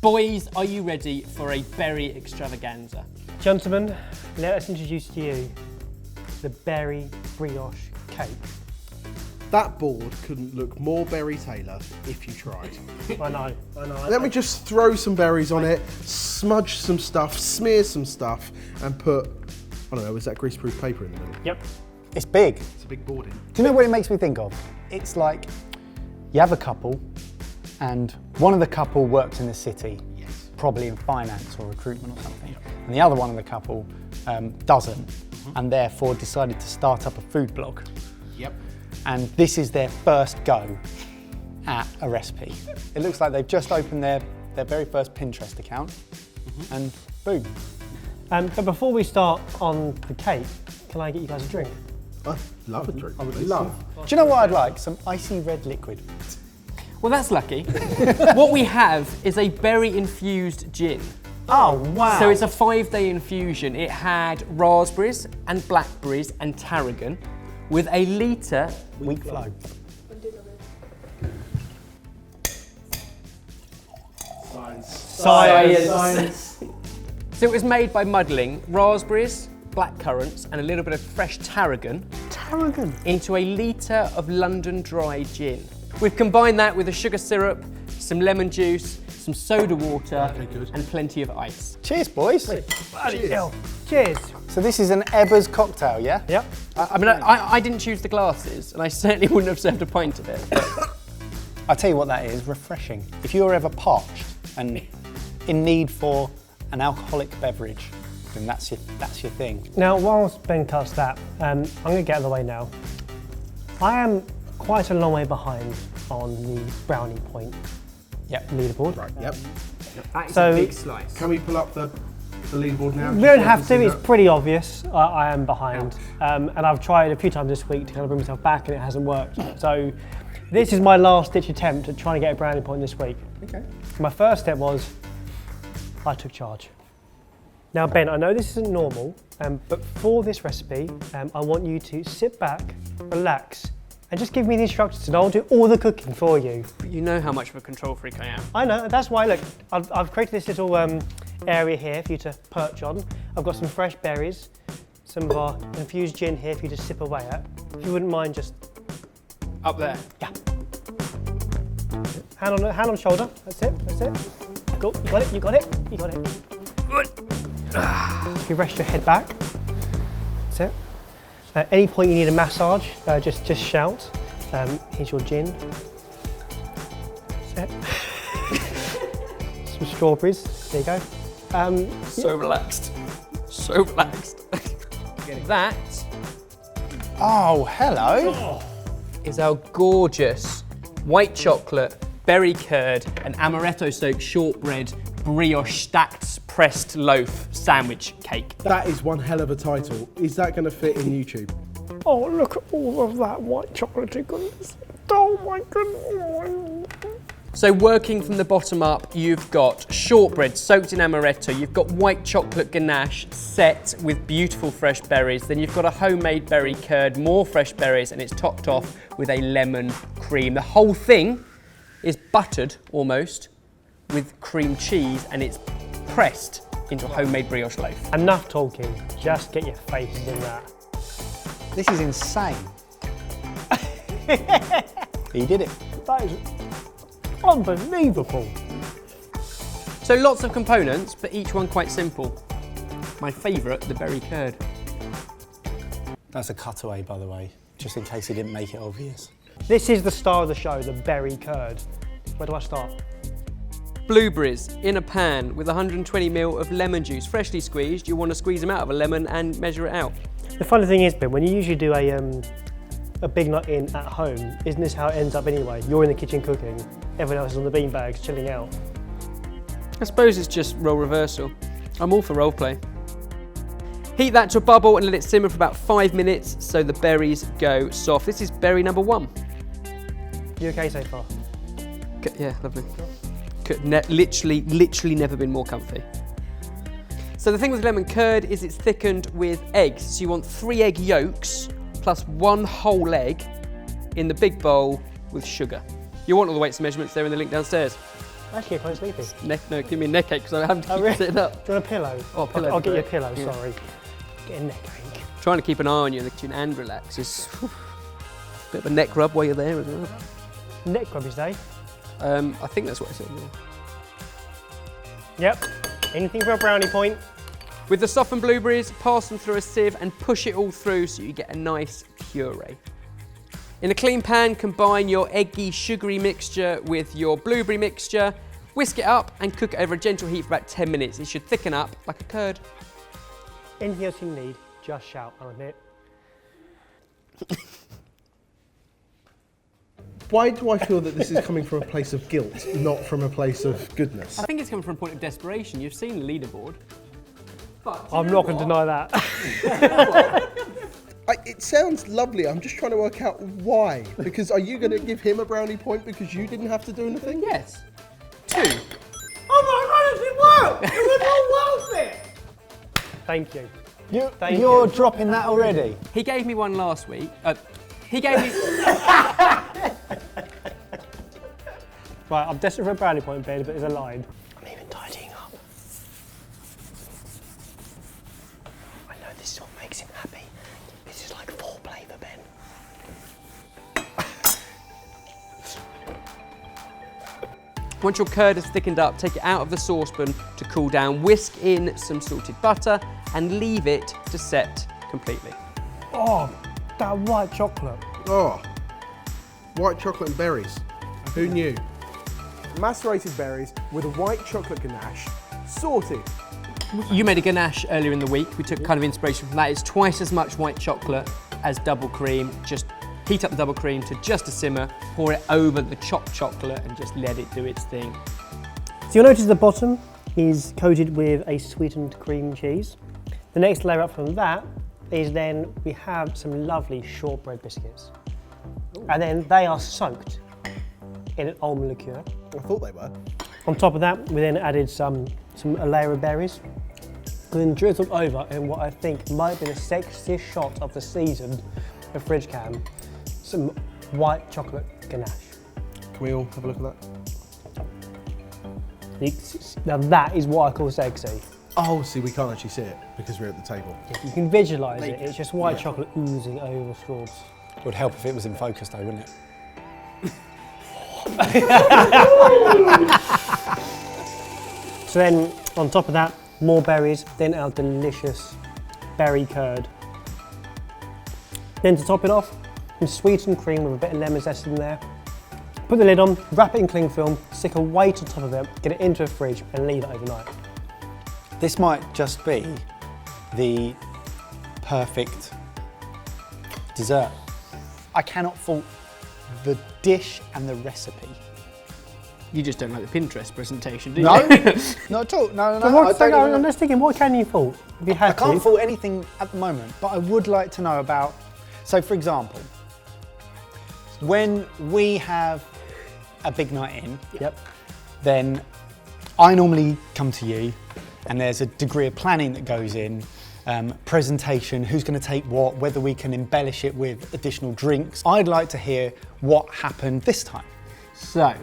Boys, are you ready for a berry extravaganza? Gentlemen, let us introduce to you the berry brioche cake. That board couldn't look more Berry Taylor if you tried. I know. Let me just throw some berries on it, smudge some stuff, smear some stuff, and put, I don't know, is that greaseproof paper in the middle? Yep. It's big. It's a big boarding. Do you know what it makes me think of? It's like you have a couple and one of the couple works in the city, Yes. probably in finance or recruitment or something, and the other one of the couple doesn't, and therefore decided to start up a food blog. Yep. And this is their first go at a recipe. It looks like they've just opened their very first Pinterest account, and boom. But before we start on the cake, can I get you guys a drink? I love a drink. I would please. love. Do you know what I'd like? Some icy red liquid. Well, that's lucky. What we have is a berry-infused gin. Oh, wow. So it's a 5-day infusion. It had raspberries and blackberries and tarragon with a litre Weak flow. Science. So it was made by muddling raspberries, black currants and a little bit of fresh tarragon Tarragon. into a litre of London dry gin. We've combined that with a sugar syrup, some lemon juice, some soda water and plenty of ice. Cheers, boys. Bloody hell. Cheers. So this is an Ebba's cocktail, yeah? Yep. I didn't choose the glasses and I certainly wouldn't have served a pint of it. I'll tell you what that is, refreshing. If you're ever parched and in need for an alcoholic beverage, then that's your thing. Now, whilst Ben cuts that, I'm going to get out of the way now. I am quite a long way behind on the brownie point leaderboard. Right, yep. That is So- a big slice. Can we pull up the leaderboard now? We don't have to, it's pretty obvious. I am behind. And I've tried a few times this week to kind of bring myself back and it hasn't worked. So this is my last ditch attempt at trying to get a brownie point this week. Okay. My first step was, I took charge. Now Ben, I know this isn't normal, but for this recipe, I want you to sit back, relax, and just give me the instructions and I'll do all the cooking for you. But you know how much of a control freak I am. I know, that's why, look, I've created this little area here for you to perch on. I've got some fresh berries, some of our infused gin here for you to sip away at. If you wouldn't mind just, Up there. yeah. Hand on shoulder, that's it. Cool, you got it. If you rest your head back, that's it. At any point you need a massage, just shout. Here's your gin. That's it. Some strawberries, there you go. So relaxed. So relaxed. That Oh, hello. is our gorgeous white chocolate, berry curd and amaretto-soaked shortbread brioche stacked pressed loaf sandwich cake. That is one hell of a title. Is that going to fit in YouTube? Oh, look at all of that white chocolatey goodness. Oh my goodness. So working from the bottom up, you've got shortbread soaked in amaretto, you've got white chocolate ganache set with beautiful fresh berries, then you've got a homemade berry curd, more fresh berries, and it's topped off with a lemon cream. The whole thing is buttered almost with cream cheese and it's pressed into a homemade brioche loaf. Enough talking, just get your faces in that. This is insane. He did it. That is unbelievable. So lots of components, but each one quite simple. My favourite, the berry curd. That's a cutaway, by the way, just in case he didn't make it obvious. This is the star of the show, the berry curd. Where do I start? Blueberries in a pan with 120 ml of lemon juice, freshly squeezed. You want to squeeze them out of a lemon and measure it out. The funny thing is, Ben, when you usually do a big night in at home, isn't this how it ends up anyway? You're in the kitchen cooking, everyone else is on the beanbags chilling out. I suppose it's just role reversal. I'm all for role play. Heat that to a bubble and let it simmer for about 5 minutes so the berries go soft. This is berry number 1. You okay so far? Yeah, lovely. Literally never been more comfy. So the thing with lemon curd is it's thickened with eggs. So you want 3 egg yolks plus 1 whole egg in the big bowl with sugar. You want all the weights and measurements there in the link downstairs. Actually, you're quite sleepy. No, give me a neck ache because I have to keep really? sitting up. Do you want a pillow? Oh, a pillow. I'll get you a great. pillow, Yeah. sorry. Get a neck ache. Trying to keep an eye on you in the kitchen and relax is a bit of a neck rub while you're there as well. Neck rub, you say? I think that's what I said, yeah. Yep. Anything for a brownie point? With the softened blueberries, pass them through a sieve and push it all through so you get a nice puree. In a clean pan, combine your eggy, sugary mixture with your blueberry mixture, whisk it up and cook it over a gentle heat for about 10 minutes. It should thicken up like a curd. Anything else you need, just shout, I'll admit. Why do I feel that this is coming from a place of guilt, not from a place of goodness? I think it's coming from a point of desperation. You've seen the leaderboard. But I'm not going to deny that. It sounds lovely. I'm just trying to work out why. Because are you going to give him a brownie point because you didn't have to do anything? Yes. 2. Oh my God, it worked! It was all worth it! Thank you. You're dropping that already? He gave me one last week. He gave me... Right, I'm desperate for a brownie point, Ben, but there's a line. I'm even tidying up. I know this is what makes him happy. This is like foreplay for Ben. Once your curd has thickened up, take it out of the saucepan to cool down, whisk in some salted butter and leave it to set completely. Oh, that white chocolate. Oh, white chocolate and berries. Who knew? Macerated berries with a white chocolate ganache, sorted. You made a ganache earlier in the week. We took kind of inspiration from that. It's twice as much white chocolate as double cream. Just heat up the double cream to just a simmer, pour it over the chopped chocolate and just let it do its thing. So you'll notice the bottom is coated with a sweetened cream cheese. The next layer up from that is then we have some lovely shortbread biscuits. And then they are soaked in an almond liqueur. I thought they were. On top of that, we then added a layer of berries, and then drizzled over in what I think might be the sexiest shot of the season of Fridge Cam, some white chocolate ganache. Can we all have a look at that? Now that is what I call sexy. Oh, see, we can't actually see it because we're at the table. You can visualise it, it's just white chocolate oozing over the straws. It would help if it was in focus though, wouldn't it? So then, on top of that, more berries, then our delicious berry curd. Then to top it off, some sweetened cream with a bit of lemon zest in there. Put the lid on, wrap it in cling film, stick a weight on top of it, get it into a fridge and leave it overnight. This might just be the perfect dessert. I cannot fault the dish and the recipe. You just don't like the Pinterest presentation, do you? No, not at all. No. I'm just thinking, what can you fault? If you had I can't to. fault anything at the moment, but I would like to know about, so for example, when we have a big night in, Yep. then I normally come to you and there's a degree of planning that goes in, presentation, who's going to take what, whether we can embellish it with additional drinks. I'd like to hear what happened this time. So,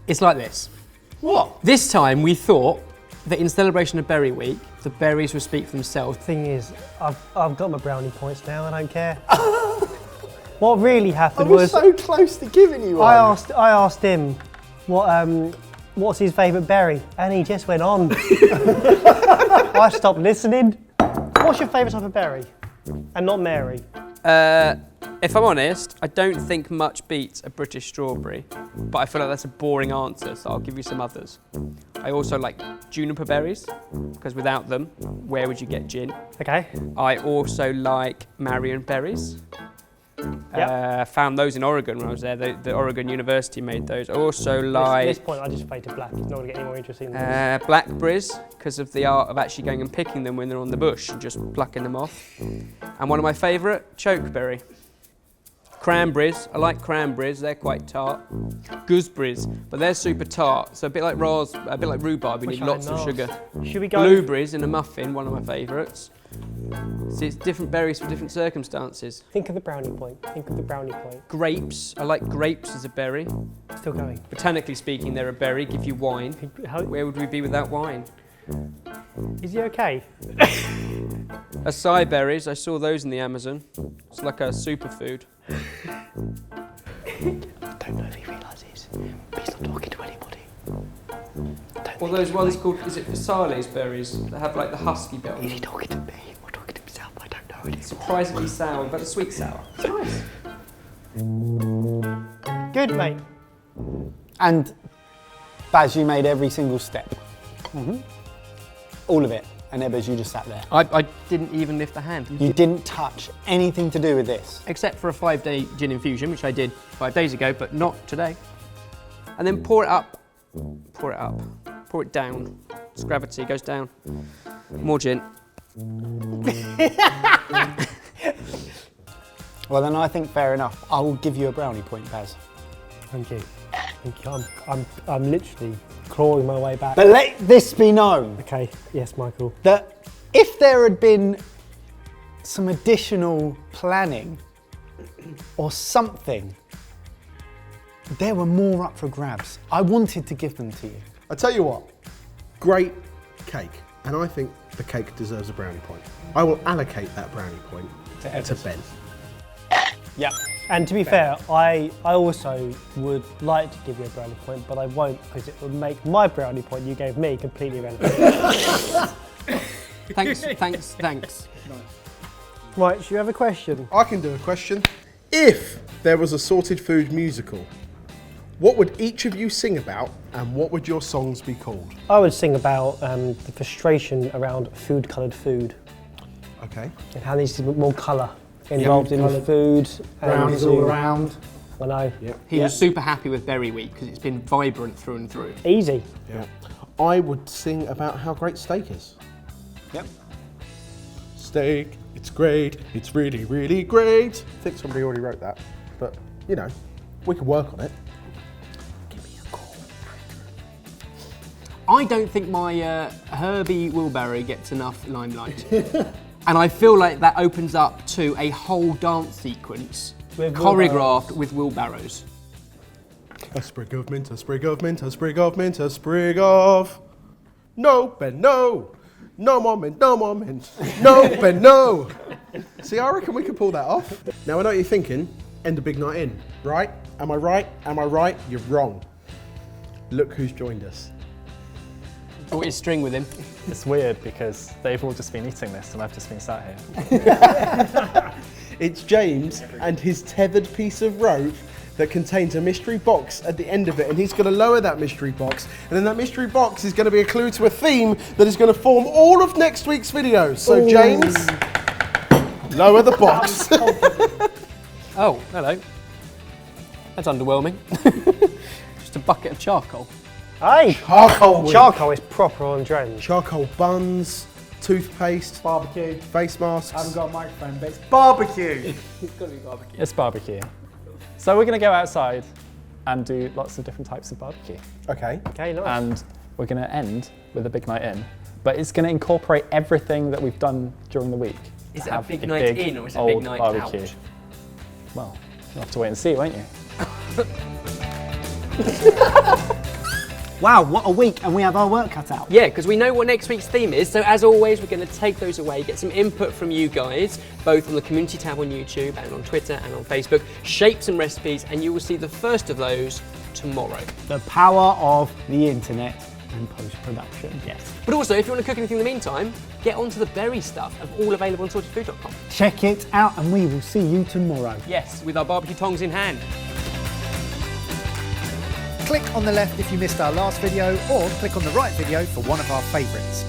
it's like this. What? This time we thought that in celebration of Berry Week, the berries would speak for themselves. Thing is, I've got my brownie points now, I don't care. What really happened was so close to giving you I asked him what's his favourite berry, and he just went on. I stopped listening. What's your favourite type of berry? And not Mary. If I'm honest, I don't think much beats a British strawberry, but I feel like that's a boring answer, so I'll give you some others. I also like juniper berries, because without them, where would you get gin? Okay. I also like Marion berries. Found those in Oregon when I was there. The Oregon University made those. I also At like this point, I just fade to black. It's not going to get any more interesting than this. blackberries, because of the art of actually going and picking them when they're on the bush and just plucking them off. And one of my favourite, chokeberry. Cranberries, I like cranberries, they're quite tart. Gooseberries, but they're super tart, so a bit like rhubarb, you Which need I lots of know. sugar. Should we go? Blueberries in a muffin, one of my favourites. See, it's different berries for different circumstances. Think of the brownie point. Think of the brownie point. Grapes. I like grapes as a berry. Still going. Botanically speaking, they're a berry. Give you wine. Where would we be without wine? Is he okay? Acai berries. I saw those in the Amazon. It's like a superfood. I don't know if he realises. He's not talking to anybody. Well, those ones called, is it Sales berries that have like the husky bit on them? Is he talking to me or talking to himself? I don't know. It is Surprisingly sour, but a sweet sour. It's nice. good, mate. And Baz, you made every single step. All of it. And Ebbers, you just sat there. I didn't even lift a hand. You didn't touch anything to do with this. Except for a 5-day gin infusion, which I did 5 days ago, but not today. And then pour it up. Pour it up. Pour it down. It's gravity, goes down. More gin. Well, then I think fair enough. I will give you a brownie point, Baz. Thank you. Thank you. I'm literally clawing my way back. But let this be known Okay. Yes, Michael. that if there had been some additional planning or something, there were more up for grabs. I wanted to give them to you. I tell you what, great cake, and I think the cake deserves a brownie point. I will allocate that brownie point to Ben. Yeah. And to be fair, I also would like to give you a brownie point, but I won't because it would make my brownie point you gave me completely irrelevant. Thanks. Right, should you have a question? I can do a question. If there was a sorted food musical, what would each of you sing about, and what would your songs be called? I would sing about the frustration around food-coloured food Okay. and how there needs to be more colour involved in the food. Brownies all around. I know. He was super happy with Berry Week because it's been vibrant through and through. Easy. Yeah. I would sing about how great steak is. Yep. Steak, it's great, it's really, really great. I think somebody already wrote that, but you know, we can work on it. I don't think my Herbie Wheelbarrow gets enough limelight. And I feel like that opens up to a whole dance sequence With choreographed with wheelbarrows. A sprig of mint, a sprig of mint, a sprig of mint, a sprig of... No, Ben, no! No more mint, no more mint. No, Ben, no! See, I reckon we could pull that off. Now, I know what you're thinking. End a big night in, right? Am I right? Am I right? You're wrong. Look who's joined us. Brought his string with him. It's weird because they've all just been eating this and I've just been sat here. It's James and his tethered piece of rope that contains a mystery box at the end of it, and he's going to lower that mystery box, and then that mystery box is going to be a clue to a theme that is going to form all of next week's videos. So James, lower the box. Oh, hello. That's underwhelming. Just a bucket of charcoal. Hey! Charcoal. Charcoal is proper on trend. Charcoal buns, toothpaste, Barbecue. face masks. I haven't got a microphone, but it's barbecue. It's got to be barbecue. It's barbecue. So we're going to go outside and do lots of different types of barbecue. Okay. Okay, nice. And we're going to end with a big night in. But it's going to incorporate everything that we've done during the week. Is to it a have big night in or is it a big old night barbecue. out? Well, you'll have to wait and see, won't you? Wow, what a week, and we have our work cut out. Yeah, because we know what next week's theme is, so as always, we're going to take those away, get some input from you guys, both on the community tab on YouTube and on Twitter and on Facebook, shape some recipes, and you will see the first of those tomorrow. The power of the internet and post-production. Yes. But also, if you want to cook anything in the meantime, get onto the berry stuff, all available on sortedfood.com. Check it out, and we will see you tomorrow. Yes, with our barbecue tongs in hand. Click on the left if you missed our last video, or click on the right video for one of our favourites.